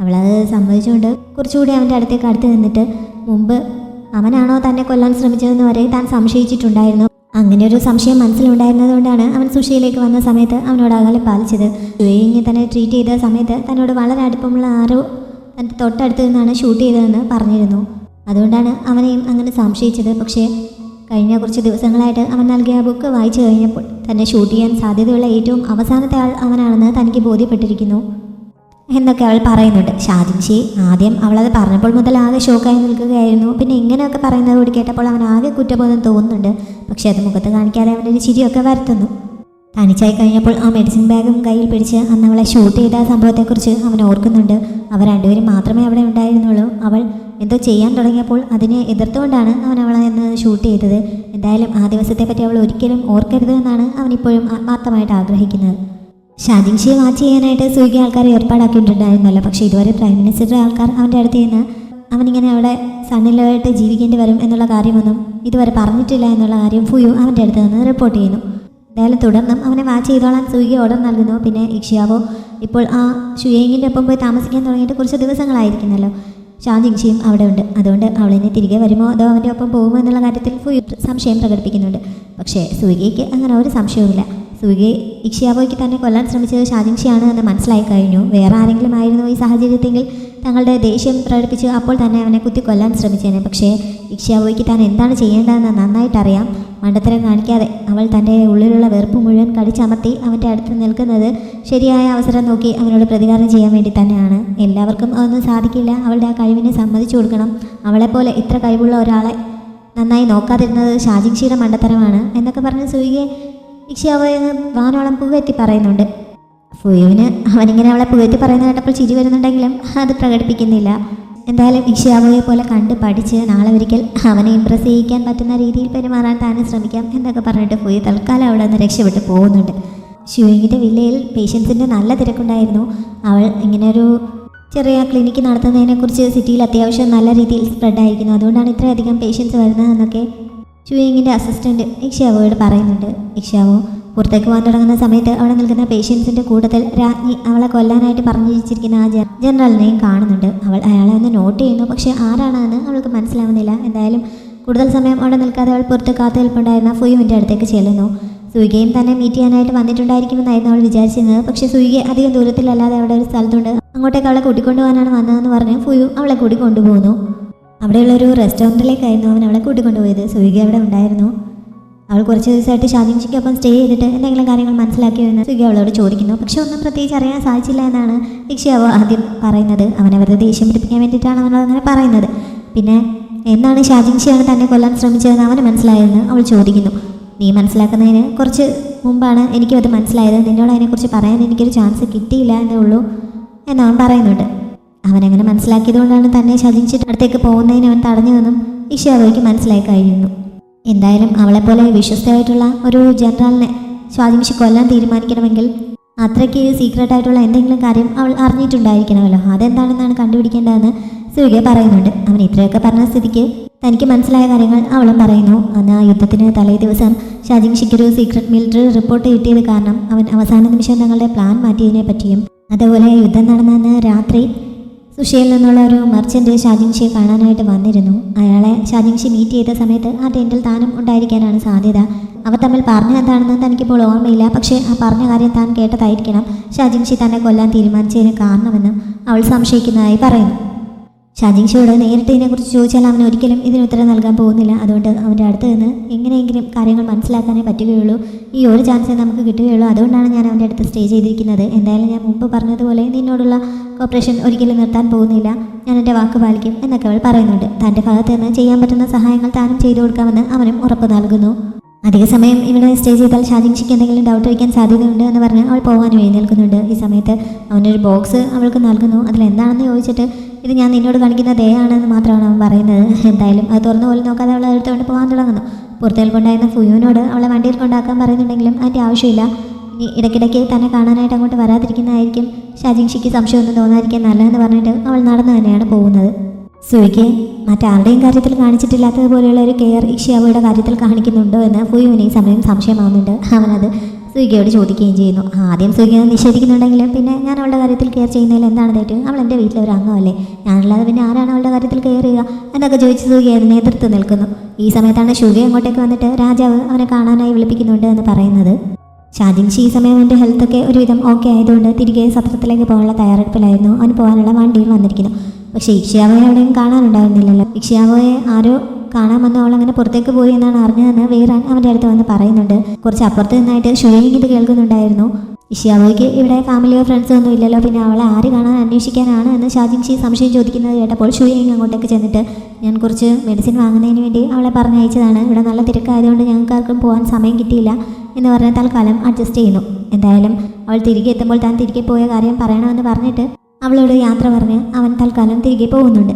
അവളത് സമ്മതിച്ചുകൊണ്ട് കുറച്ചുകൂടി അവൻ്റെ അടുത്ത് നിന്നിട്ട് മുമ്പ് അവനാണോ തന്നെ കൊല്ലാൻ ശ്രമിച്ചതെന്ന് വരെ താൻ സംശയിച്ചിട്ടുണ്ടായിരുന്നു. അങ്ങനെ ഒരു സംശയം മനസ്സിലുണ്ടായിരുന്നതുകൊണ്ടാണ് അവൻ സുഷിയിലേക്ക് വന്ന സമയത്ത് അവനോട് അകലെ പാലിച്ചത്. ഷുയേയിങ് തന്നെ ട്രീറ്റ് ചെയ്ത സമയത്ത് തന്നോട് വളരെ അടുപ്പമുള്ള ആരോ തൻ്റെ തൊട്ടടുത്ത് നിന്നാണ് ഷൂട്ട് ചെയ്തതെന്ന് പറഞ്ഞിരുന്നു. അതുകൊണ്ടാണ് അവനെയും അങ്ങനെ സംശയിച്ചത്. പക്ഷേ കഴിഞ്ഞ കുറച്ച് ദിവസങ്ങളായിട്ട് അവൻ നൽകിയ ബുക്ക് വായിച്ചു കഴിഞ്ഞപ്പോൾ തന്നെ ഷൂട്ട് ചെയ്യാൻ സാധ്യതയുള്ള ഏറ്റവും അവസാനത്തെ ആൾ അവനാണെന്ന് തനിക്ക് ബോധ്യപ്പെട്ടിരിക്കുന്നു എന്നൊക്കെ അവൾ പറയുന്നുണ്ട്. ഷാജിങ്ഷി ആദ്യം അവളത് പറഞ്ഞപ്പോൾ മുതൽ ആകെ ഷോക്കായി നിൽക്കുകയായിരുന്നു. പിന്നെ ഇങ്ങനെയൊക്കെ പറയുന്നത് കൂടി കേട്ടപ്പോൾ അവൻ ആകെ കുറ്റബോധം തോന്നുന്നുണ്ട്. പക്ഷേ അത് മുഖത്ത് കാണിക്കാതെ അവനൊരു ചിരിയൊക്കെ വരുത്തുന്നു. തനിച്ചായി കഴിഞ്ഞപ്പോൾ ആ മെഡിസിൻ ബാഗും കയ്യിൽ പിടിച്ച് അന്ന് അവളെ ഷൂട്ട് ചെയ്ത സംഭവത്തെക്കുറിച്ച് അവൻ ഓർക്കുന്നുണ്ട്. അവർ രണ്ടുപേരും മാത്രമേ അവിടെ ഉണ്ടായിരുന്നുള്ളൂ. അവൾ എന്തോ ചെയ്യാൻ തുടങ്ങിയപ്പോൾ അതിനെ എതിർത്തുകൊണ്ടാണ് അവൻ അവളെ എന്ന് ഷൂട്ട് ചെയ്തത്. എന്തായാലും ആ ദിവസത്തെ പറ്റി അവൾ ഒരിക്കലും ഓർക്കരുത് എന്നാണ് അവനിപ്പോഴും ആത്മാർത്ഥമായിട്ട് ആഗ്രഹിക്കുന്നത്. ഷാജിങ്ഷിയെ വാച്ച് ചെയ്യാനായിട്ട് സ്വിഗ്ഗി ആൾക്കാർ ഏർപ്പാടാക്കിയിട്ടുണ്ടായിരുന്നല്ലോ. പക്ഷേ ഇതുവരെ പ്രൈം മിനിസ്റ്ററുടെ ആൾക്കാർ അവൻ്റെ അടുത്ത് നിന്ന് അവനിങ്ങനെ അവിടെ സണ്ണിലായിട്ട് ജീവിക്കേണ്ടി വരും എന്നുള്ള കാര്യമൊന്നും ഇതുവരെ പറഞ്ഞിട്ടില്ല എന്നുള്ള കാര്യം ഫുയു അവൻ്റെ അടുത്ത് നിന്ന് റിപ്പോർട്ട് ചെയ്യുന്നു. എന്തായാലും തുടർന്നും അവനെ വാച്ച് ചെയ്തോളാൻ സ്വിഗ്ഗി ഓർഡർ നൽകുന്നു. പിന്നെ ഇക്ഷിയാവോ ഇപ്പോൾ ആ ഷുയേയിങ്ങിൻ്റെ ഒപ്പം പോയി താമസിക്കാൻ തുടങ്ങിയിട്ട് കുറച്ച് ദിവസങ്ങളായിരിക്കുന്നല്ലോ. ഷാജിങ്ഷിയും അവിടെ ഉണ്ട്. അതുകൊണ്ട് അവളിനെ തിരികെ വരുമോ അതോ അവൻ്റെ ഒപ്പം പോകുമോ എന്നുള്ള കാര്യത്തിൽ ഫുയു സംശയം പ്രകടിപ്പിക്കുന്നുണ്ട്. പക്ഷേ സൂര്യയ്ക്ക് അങ്ങനെ ഒരു സംശയവുമില്ല. സൂര്യ ഇക്ഷ്യാവോയ്ക്ക് തന്നെ കൊല്ലാൻ ശ്രമിച്ചത് ഷാജിങ്ഷിയാണ് എന്ന് മനസ്സിലായി കഴിഞ്ഞു. വേറെ ആരെങ്കിലും ആയിരുന്നു ഈ സാഹചര്യത്തെങ്കിൽ തങ്ങളുടെ ദേഷ്യം പ്രകടിപ്പിച്ച് അപ്പോൾ തന്നെ അവനെ കുത്തി കൊല്ലാൻ ശ്രമിച്ചേനെ. പക്ഷേ ഇക്ഷ്യാവോയ്ക്ക് താൻ എന്താണ് ചെയ്യേണ്ടതെന്ന് നന്നായിട്ടറിയാം. മണ്ടത്തരം കാണിക്കാതെ അവൾ തൻ്റെ ഉള്ളിലുള്ള വെറുപ്പ് മുഴുവൻ കടിച്ചമർത്തി അവൻ്റെ അടുത്ത് നിൽക്കുന്നത് ശരിയായ അവസരം നോക്കി അവനോട് പ്രതികാരം ചെയ്യാൻ വേണ്ടി തന്നെയാണ്. എല്ലാവർക്കും അതൊന്നും സാധിക്കില്ല. അവളുടെ ആ കഴിവിനെ സമ്മതിച്ചു കൊടുക്കണം. അവളെപ്പോലെ ഇത്ര കഴിവുള്ള ഒരാളെ നന്നായി നോക്കാതിരുന്നത് ഷാജിങ്ഷിയുടെ മണ്ടത്തരമാണ് എന്നൊക്കെ പറഞ്ഞ് സൂര്യയെ ഇക്ഷ്യാവോയെ വാനോളം പുകഴ്ത്തി പറയുന്നുണ്ട്. ഫുയുവിന് അവനിങ്ങനെ അവളെ പുകഴ്ത്തി പറയുന്നത് കേട്ടപ്പോൾ ചിരി വരുന്നുണ്ടെങ്കിലും അത് പ്രകടിപ്പിക്കുന്നില്ല. എന്തായാലും ഇക്ഷ്യാവോയെ പോലെ കണ്ട് പഠിച്ച് നാളെ ഒരിക്കൽ അവനെ ഇംപ്രസ് ചെയ്യിക്കാൻ പറ്റുന്ന രീതിയിൽ പെരുമാറാൻ താനും ശ്രമിക്കാം എന്നൊക്കെ പറഞ്ഞിട്ട് ഫുയു തൽക്കാലം അവിടെ നിന്ന് രക്ഷപ്പെട്ട് പോകുന്നുണ്ട്. ഷുയിങ്ങിൻ്റെ വില്ലയിൽ പേഷ്യൻസിൻ്റെ നല്ല തിരക്കുണ്ടായിരുന്നു. അവൾ ഇങ്ങനെ ഒരു ചെറിയ ക്ലിനിക്ക് നടത്തുന്നതിനെക്കുറിച്ച് സിറ്റിയിൽ അത്യാവശ്യം നല്ല രീതിയിൽ സ്പ്രെഡായിരിക്കുന്നു. അതുകൊണ്ടാണ് ഇത്രയധികം പേഷ്യൻസ് വരുന്നതെന്നൊക്കെ ഷുയിങ്ങിൻ്റെ അസിസ്റ്റൻറ്റ് ഇക്ഷ്യാവോയോട് പറയുന്നുണ്ട്. ഇക്ഷ്യാവോ പുറത്തേക്ക് പോകാൻ തുടങ്ങുന്ന സമയത്ത് അവിടെ നിൽക്കുന്ന പേഷ്യൻസിൻ്റെ കൂട്ടത്തിൽ രാജ്ഞി അവളെ കൊല്ലാനായിട്ട് പറഞ്ഞു വെച്ചിരിക്കുന്ന ആ ജനറലിനെയും കാണുന്നുണ്ട്. അവൾ അയാളെ ഒന്ന് നോട്ട് ചെയ്യുന്നു. പക്ഷേ ആരാണെന്ന് അവൾക്ക് മനസ്സിലാവുന്നില്ല. എന്തായാലും കൂടുതൽ സമയം അവിടെ നിൽക്കാതെ അവൾ പുറത്ത് കാത്തു നിൽപ്പുണ്ടായിരുന്ന ഫുയുവിൻ്റെ അടുത്തേക്ക് ചെല്ലുന്നു. സൂര്യയും തന്നെ മീറ്റ് ചെയ്യാനായിട്ട് വന്നിട്ടുണ്ടായിരിക്കുമെന്നായിരുന്നു അവൾ വിചാരിച്ചിരുന്നത്. പക്ഷേ സൂര്യ അധികം ദൂരത്തിലല്ലാതെ അവിടെ ഒരു സ്ഥലത്തുണ്ട്. അങ്ങോട്ടേക്ക് അവളെ കൂട്ടിക്കൊണ്ടുപോകാനാണ് വന്നതെന്ന് പറഞ്ഞ് ഫുയു അവളെ കൂട്ടിക്കൊണ്ടുപോകുന്നു. അവിടെയുള്ളൊരു റെസ്റ്റോറൻറ്റിലേക്കായിരുന്നു അവൻ അവളെ കൂട്ടിക്കൊണ്ടുപോയത്. സൂര്യ അവിടെ ഉണ്ടായിരുന്നു. അവൾ കുറച്ച് ദിവസമായിട്ട് ഷാജിങ്ഷിക്കൊപ്പം സ്റ്റേ ചെയ്തിട്ട് എന്തെങ്കിലും കാര്യങ്ങൾ മനസ്സിലാക്കിയോ എന്ന് സൂര്യ അവളോട് ചോദിക്കുന്നു. പക്ഷെ ഒന്നും പ്രത്യേകിച്ച് അറിയാൻ സാധിച്ചില്ല എന്നാണ് ഇക്ഷ്യാവോ ആദ്യം പറയുന്നത്. അവനെ വെറുതെ ദേഷ്യം പിടിപ്പിക്കാൻ വേണ്ടിയിട്ടാണ് അവനോട് അങ്ങനെ പറയുന്നത്. പിന്നെ എന്നാണ് ഷാജിങ്ഷിയാണ് തന്നെ കൊല്ലാൻ ശ്രമിച്ചതെന്ന് അവന് മനസ്സിലായതെന്ന് അവൾ ചോദിക്കുന്നു. നീ മനസ്സിലാക്കുന്നതിന് കുറച്ച് മുമ്പാണ് എനിക്കും അത് മനസ്സിലായത്. നിന്നോട് അതിനെക്കുറിച്ച് പറയാൻ എനിക്കൊരു ചാൻസ് കിട്ടിയില്ല എന്നേ ഉള്ളൂ എന്നവൻ പറയുന്നുണ്ട്. അവനങ്ങനെ മനസ്സിലാക്കിയതുകൊണ്ടാണ് തന്നെ ഷാജിങ്ഷിയുടെ അടുത്തേക്ക് പോകുന്നതിന് അവൻ തടഞ്ഞതെന്നും ഇക്ഷ്യാവോയ്ക്ക് മനസ്സിലായി കഴിഞ്ഞു. എന്തായാലും അവളെപ്പോലെ വിശ്വസ്തയായിട്ടുള്ള ഒരു ജനറലിനെ ഷാജിങ്ഷി കൊല്ലാൻ തീരുമാനിക്കണമെങ്കിൽ അത്രയ്ക്ക് സീക്രട്ടായിട്ടുള്ള എന്തെങ്കിലും കാര്യം അവൾ അറിഞ്ഞിട്ടുണ്ടായിരിക്കണമല്ലോ. അതെന്താണെന്നാണ് കണ്ടുപിടിക്കേണ്ടതെന്ന് സൂര്യ പറയുന്നുണ്ട്. അവൻ ഇത്രയൊക്കെ പറഞ്ഞ സ്ഥിതിക്ക് തനിക്ക് മനസ്സിലായ കാര്യങ്ങൾ അവളും പറയുന്നു. അന്ന് ആ യുദ്ധത്തിന് തലേ ദിവസം ഷാജിങ്ഷിക്കൊരു സീക്രട്ട് മിലിറ്ററി റിപ്പോർട്ട് കിട്ടിയത് കാരണം അവൻ അവസാന നിമിഷം തങ്ങളുടെ പ്ലാൻ മാറ്റിയതിനെ പറ്റിയും അതുപോലെ യുദ്ധം നടന്നെന്ന് രാത്രി സുഷയിൽ നിന്നുള്ള ഒരു മർച്ചൻ്റ് ഷാജിങ്ഷിയെ കാണാനായിട്ട് വന്നിരുന്നു. അയാളെ ഷാജിങ്ഷി മീറ്റ് ചെയ്ത സമയത്ത് ആ ടെൻറ്റിൽ താനും ഉണ്ടായിരിക്കാനാണ് സാധ്യത. അവർ തമ്മിൽ പറഞ്ഞ എന്താണെന്ന് തനിക്കിപ്പോൾ ഓർമ്മയില്ല. പക്ഷേ ആ പറഞ്ഞ കാര്യം താൻ കേട്ടതായിരിക്കണം ഷാജിങ്ഷി തന്നെ കൊല്ലാൻ തീരുമാനിച്ചതിന് കാരണമെന്നും അവൾ സംശയിക്കുന്നതായി പറയുന്നു. ഷാജിങ്ഷിയോട് നേരിട്ട് ഇതിനെക്കുറിച്ച് ചോദിച്ചാൽ അവൻ ഒരിക്കലും ഇതിന് ഉത്തരം നൽകാൻ പോകുന്നില്ല. അതുകൊണ്ട് അവൻ്റെ അടുത്ത് നിന്ന് എങ്ങനെയെങ്കിലും കാര്യങ്ങൾ മനസ്സിലാക്കാനേ പറ്റുകയുള്ളൂ. ഈ ഒരു ചാൻസേ നമുക്ക് കിട്ടുകയുള്ളൂ. അതുകൊണ്ടാണ് ഞാൻ അവൻ്റെ അടുത്ത് സ്റ്റേ ചെയ്തിരിക്കുന്നത്. എന്തായാലും ഞാൻ മുമ്പ് പറഞ്ഞതുപോലെ നിന്നോടുള്ള കോപ്പറേഷൻ ഒരിക്കലും നിർത്താൻ പോകുന്നില്ല. ഞാൻ എൻ്റെ വാക്ക് പാലിക്കും എന്നൊക്കെ അവൾ പറയുന്നുണ്ട്. തൻ്റെ ഭാഗത്ത് നിന്ന് ചെയ്യാൻ പറ്റുന്ന സഹായങ്ങൾ താനും ചെയ്തു കൊടുക്കാമെന്ന് അവനും ഉറപ്പ് നൽകുന്നു. അധിക സമയം ഇവിടെ സ്റ്റേ ചെയ്താൽ ഷാജിങ്ഷിക്ക് എന്തെങ്കിലും ഡൗട്ട് വയ്ക്കാൻ സാധ്യതയുണ്ട് എന്ന് പറഞ്ഞ് അവൾ പോകാനും എഴുന്നേൽക്കുന്നുണ്ട്. ഈ സമയത്ത് അവനൊരു ബോക്സ് അവൾക്ക് നൽകുന്നു. അതിലെന്താണെന്ന് ചോദിച്ചിട്ട് ഇത് ഞാൻ നിന്നോട് കാണിക്കുന്ന ദയാണെന്ന് മാത്രമാണ് അവൻ പറയുന്നത്. എന്തായാലും അത് തുറന്നു പോലും നോക്കാതെ അവൾ എടുത്തുകൊണ്ട് പോകാൻ തുടങ്ങുന്നു. പുറത്തേൽ കൊണ്ടായിരുന്ന ഫുയുവിനോട് അവളെ വണ്ടിയിൽ കൊണ്ടാക്കാൻ പറയുന്നുണ്ടെങ്കിലും അതിൻ്റെ ആവശ്യമില്ല. ഇനി ഇടയ്ക്കിടയ്ക്ക് തന്നെ കാണാനായിട്ട് അങ്ങോട്ട് വരാതിരിക്കുന്നതായിരിക്കും ഷാജിങ്ഷിക്ക് സംശയമൊന്നും തോന്നാതിരിക്കാൻ നല്ലതെന്ന് പറഞ്ഞിട്ട് അവൾ നടന്നു തന്നെയാണ് പോകുന്നത്. സൂര്യയ്ക്ക് മറ്റാരുടെയും കാര്യത്തിൽ കാണിച്ചിട്ടില്ലാത്തതുപോലെയുള്ള ഒരു കെയർ ഇക്ഷ്യാവോയുടെ കാര്യത്തിൽ കാണിക്കുന്നുണ്ടോ എന്ന് ഫുയുവിന് ഈ സമയം സംശയമാവുന്നുണ്ട്. അവനത് സൂര്യയോട് ചോദിക്കുകയും ചെയ്യുന്നു. ആദ്യം സൂര്യ നിഷേധിക്കുന്നുണ്ടെങ്കിലും പിന്നെ ഞാൻ അവളുടെ കാര്യത്തിൽ കെയർ ചെയ്യുന്നതിൽ എന്താണ് തെറ്റ്? അവൾ എൻ്റെ വീട്ടിലെ ഒരു അംഗമല്ലേ, ഞാനല്ലാതെ പിന്നെ ആരാണ് അവളുടെ കാര്യത്തിൽ കെയർ ചെയ്യുക എന്നൊക്കെ ചോദിച്ച് സൂര്യ അതിനെ എതിർത്ത് നിൽക്കുന്നു. ഈ സമയത്താണ് സൂര്യ അങ്ങോട്ടേക്ക് വന്നിട്ട് രാജാവ് അവനെ കാണാനായി വിളിപ്പിക്കുന്നുണ്ട് എന്ന് പറയുന്നത്. ഷാജിങ്ഷി ഈ സമയം അവൻ്റെ ഹെൽത്തൊക്കെ ഒരുവിധം ഓക്കെ ആയതുകൊണ്ട് തിരികെ സത്രത്തിലേക്ക് പോകാനുള്ള തയ്യാറെടുപ്പിലായിരുന്നു. അവന് പോകാനുള്ള വണ്ടിയിൽ വന്നിരിക്കുന്നു. പക്ഷേ ഇക്ഷ്യാവോയെ എവിടെയും കാണാനുണ്ടായിരുന്നില്ലല്ലോ. ഇക്ഷ്യാവോയെ ആരോ കാണാമെന്ന് അവളങ്ങനെ പുറത്തേക്ക് പോയി എന്നാണ് അറിഞ്ഞതെന്ന് വീറാൻ അവൻ്റെ അടുത്ത് വന്ന് പറയുന്നുണ്ട്. കുറച്ച് അപ്പുറത്ത് നിന്നായിട്ട് ഷുയിങ് ഇത് കേൾക്കുന്നുണ്ടായിരുന്നു. ഇക്ഷ്യാവോയ്ക്ക് ഇവിടെ ഫാമിലിയോ ഫ്രണ്ട്സോ ഒന്നും ഇല്ലല്ലോ, പിന്നെ അവളെ ആര് കാണാൻ അന്വേഷിക്കാനാണ് എന്ന് ഷാജിങ്ഷി സംശയം ചോദിക്കുന്നത് കേട്ടപ്പോൾ ഷുയിങ് അങ്ങോട്ടേക്ക് ചെന്നിട്ട് ഞാൻ കുറച്ച് മെഡിസിൻ വാങ്ങുന്നതിന് വേണ്ടി അവളെ പറഞ്ഞയച്ചതാണ്. ഇവിടെ നല്ല തിരക്കായതുകൊണ്ട് ഞങ്ങൾക്ക് ആർക്കും പോകാൻ സമയം കിട്ടിയില്ല എന്ന് പറഞ്ഞ് തൽക്കാലം അഡ്ജസ്റ്റ് ചെയ്യുന്നു. എന്തായാലും അവൾ തിരികെ എത്തുമ്പോൾ താൻ തിരികെ പോയ കാര്യം പറയണമെന്ന് പറഞ്ഞിട്ട് അവളോട് യാത്ര പറഞ്ഞ് അവൻ തൽക്കാലം തിരികെ പോകുന്നുണ്ട്.